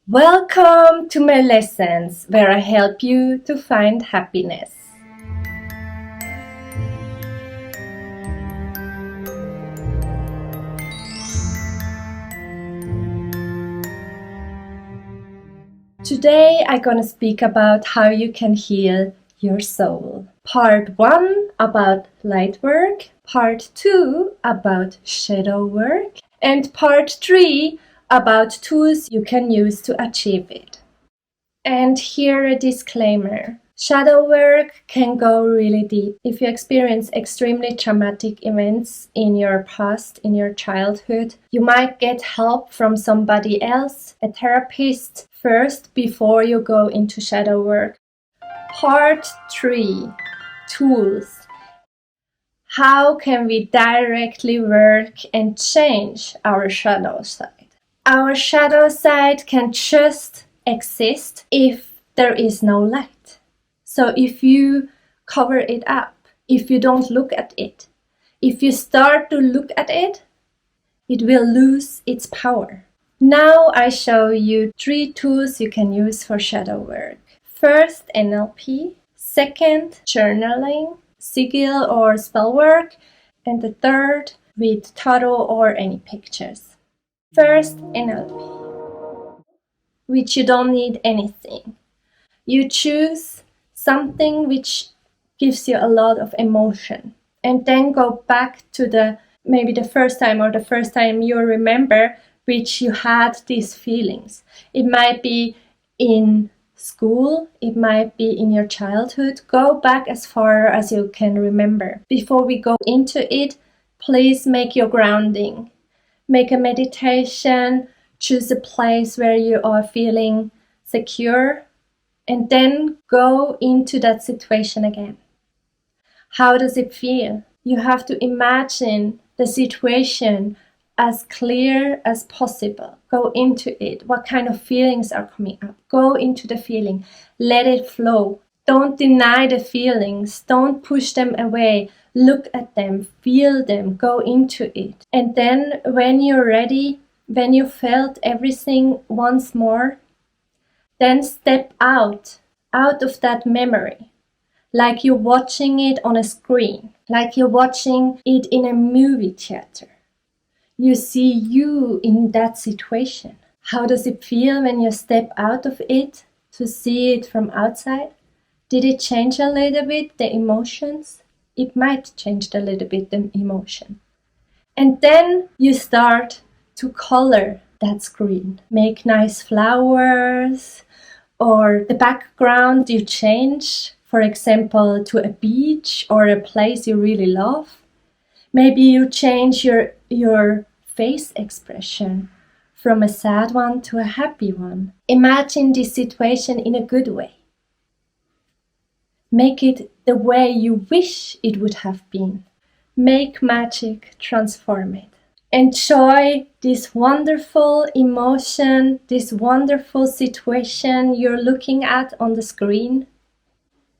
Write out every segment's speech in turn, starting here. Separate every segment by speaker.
Speaker 1: Welcome to Melessenz, where I help you to find happiness. Today I'm gonna speak about how you can heal your soul. Part 1 about light work, Part 2 about shadow work, and Part 3 about tools you can use to achieve it. And here a disclaimer. Shadow work can go really deep. If you experience extremely traumatic events in your past, in your childhood, you might get help from somebody else, a therapist, first before you go into shadow work. Part 3. Tools. How can we directly work and change our shadow side? Our shadow side can just exist if there is no light. So if you cover it up, if you don't look at it, if you start to look at it, it will lose its power. Now I show you 3 tools you can use for shadow work. First, NLP. Second, journaling, sigil or spell work. And the third, with tarot or any pictures. First, NLP, which you don't need anything. You choose something which gives you a lot of emotion, and then go back to maybe the first time you remember which you had these feelings. It might be in school, it might be in your childhood. Go back as far as you can remember. Before we go into it, please make your grounding. Make a meditation, choose a place where you are feeling secure, and then go into that situation again. How does it feel? You have to imagine the situation as clear as possible. Go into it. What kind of feelings are coming up? Go into the feeling. Let it flow. Don't deny the feelings. Don't push them away. Look at them. Feel them. Go into it. And then when you're ready, when you felt everything once more, then step out of that memory. Like you're watching it on a screen. Like you're watching it in a movie theater. You see you in that situation. How does it feel when you step out of it to see it from outside? Did it change a little bit the emotions? It might change a little bit the emotion. And then you start to color that screen. Make nice flowers, or the background you change, for example, to a beach or a place you really love. Maybe you change your face expression from a sad one to a happy one. Imagine this situation in a good way. Make it the way you wish it would have been. Make magic, transform it. Enjoy this wonderful emotion, this wonderful situation you're looking at on the screen,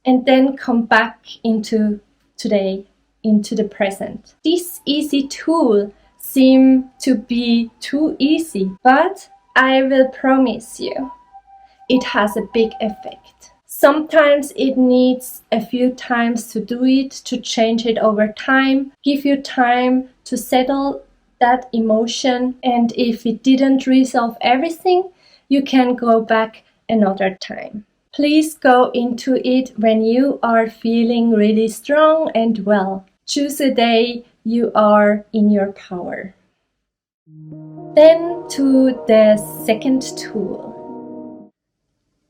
Speaker 1: and then come back into today, into the present. This easy tool seems to be too easy, but I will promise you, it has a big effect. Sometimes it needs a few times to do it, to change it over time, give you time to settle that emotion, and if it didn't resolve everything, you can go back another time. Please go into it when you are feeling really strong and well. Choose a day you are in your power. Then to the second tool.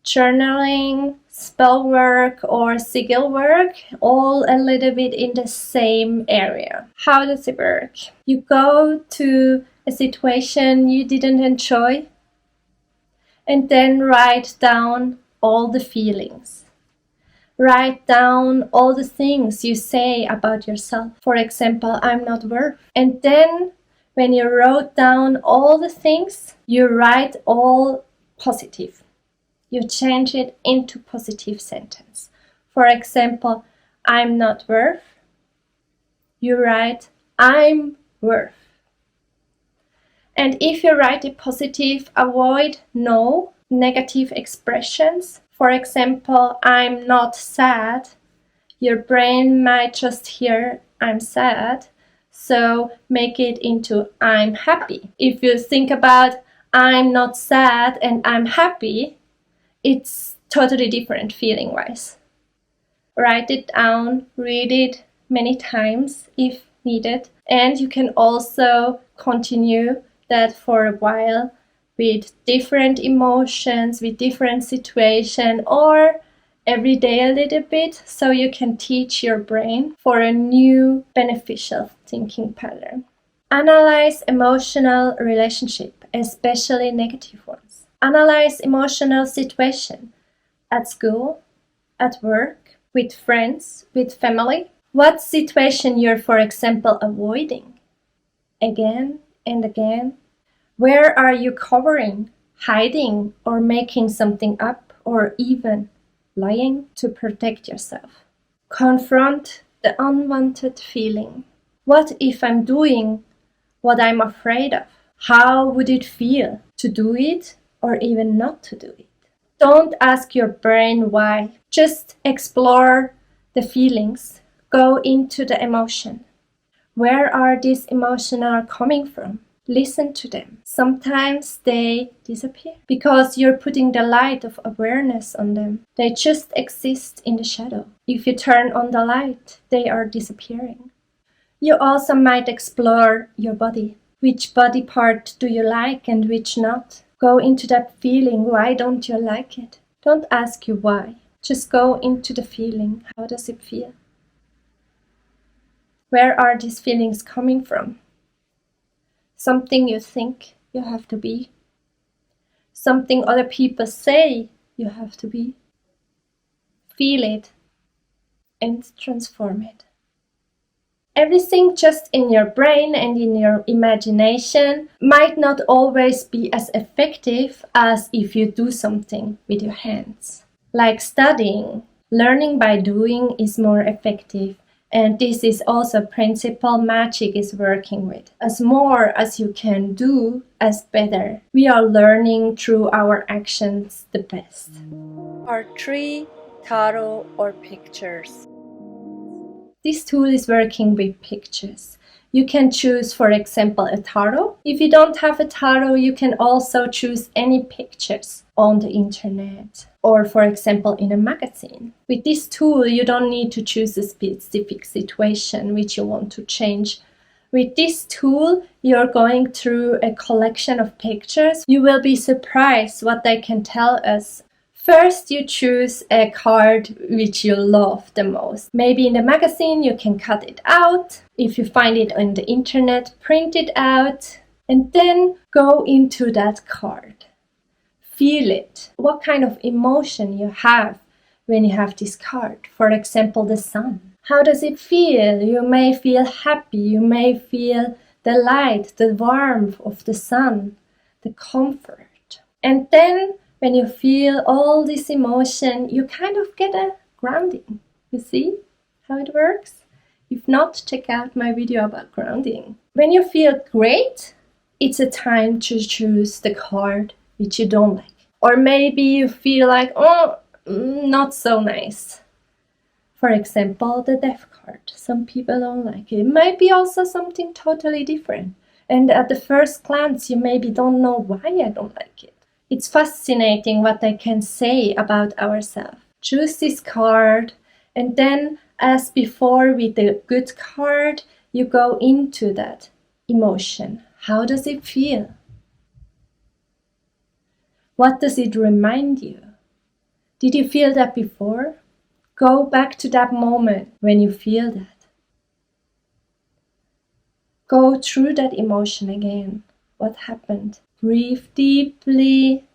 Speaker 1: Journaling, spell work or sigil work, all a little bit in the same area. How does it work? You go to a situation you didn't enjoy and then write down all the feelings. Write down all the things you say about yourself. For example, I'm not worth. And then when you wrote down all the things, you write all positive. You change it into positive sentence. For example, I'm not worth. You write, I'm worth. And if you write it positive, avoid no negative expressions. For example, I'm not sad. Your brain might just hear I'm sad, so make it into I'm happy. If you think about I'm not sad and I'm happy, it's totally different feeling wise. Write it down, read it many times if needed, and you can also continue that for a while with different emotions, with different situations, or every day a little bit, so you can teach your brain for a new beneficial thinking pattern. Analyze emotional relationship, especially negative ones. Analyze emotional situation at school, at work, with friends, with family. What situation you're, for example, avoiding again and again? Where are you covering, hiding, or making something up, or even lying to protect yourself? Confront the unwanted feeling. What if I'm doing what I'm afraid of? How would it feel to do it or even not to do it? Don't ask your brain why. Just explore the feelings. Go into the emotion. Where are these emotions coming from? Listen to them. Sometimes they disappear because you're putting the light of awareness on them. They just exist in the shadow. If you turn on the light, they are disappearing. You also might explore your body. Which body part do you like and which not? Go into that feeling. Why don't you like it? Don't ask you why. Just go into the feeling. How does it feel? Where are these feelings coming from? Something you think you have to be. Something other people say you have to be. Feel it and transform it. Everything just in your brain and in your imagination might not always be as effective as if you do something with your hands. Like studying, learning by doing is more effective. And this is also a principle magic is working with. As more as you can do, as better. We are learning through our actions the best. Part 3, Tarot or Pictures. This tool is working with pictures. You can choose, for example, a tarot. If you don't have a tarot, you can also choose any pictures on the internet or, for example, in a magazine. With this tool, you don't need to choose a specific situation which you want to change. With this tool, you're going through a collection of pictures. You will be surprised what they can tell us. First, you choose a card which you love the most. Maybe in the magazine you can cut it out. If you find it on the internet, print it out and then go into that card. Feel it. What kind of emotion you have when you have this card. For example, the sun. How does it feel? You may feel happy. You may feel the light, the warmth of the sun, the comfort. And then when you feel all this emotion, you kind of get a grounding. You see how it works? If not, check out my video about grounding. When you feel great, it's a time to choose the card which you don't like. Or maybe you feel like, not so nice. For example, the death card. Some people don't like it. It might be also something totally different. And at the first glance, you maybe don't know why I don't like it. It's fascinating what they can say about ourselves. Choose this card, and then, as before with the good card, you go into that emotion. How does it feel? What does it remind you? Did you feel that before? Go back to that moment when you feel that. Go through that emotion again. What happened? Breathe deeply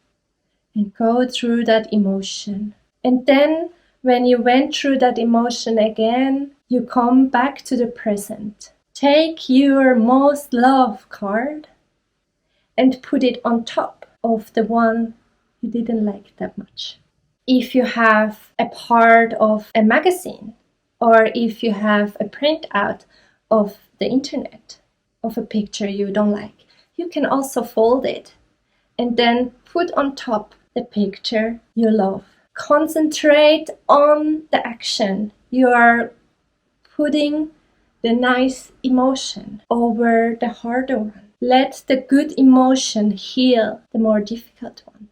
Speaker 1: and go through that emotion. And then when you went through that emotion again, you come back to the present. Take your most loved card and put it on top of the one you didn't like that much. If you have a part of a magazine or if you have a printout of the internet of a picture you don't like, you can also fold it and then put on top the picture you love. Concentrate on the action. You are putting the nice emotion over the harder one. Let the good emotion heal the more difficult one.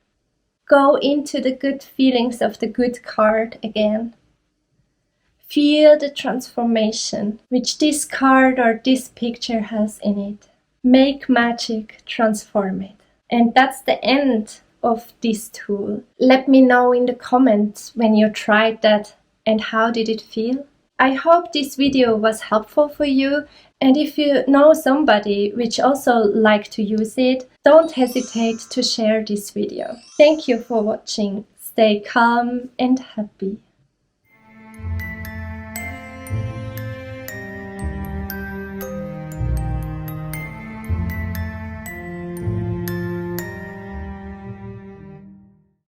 Speaker 1: Go into the good feelings of the good card again. Feel the transformation which this card or this picture has in it. Make magic, transform it. And that's the end of this tool. Let me know in the comments when you tried that and how did it feel. I hope this video was helpful for you, and if you know somebody which also like to use it, don't hesitate to share this video. Thank you for watching. Stay calm and happy.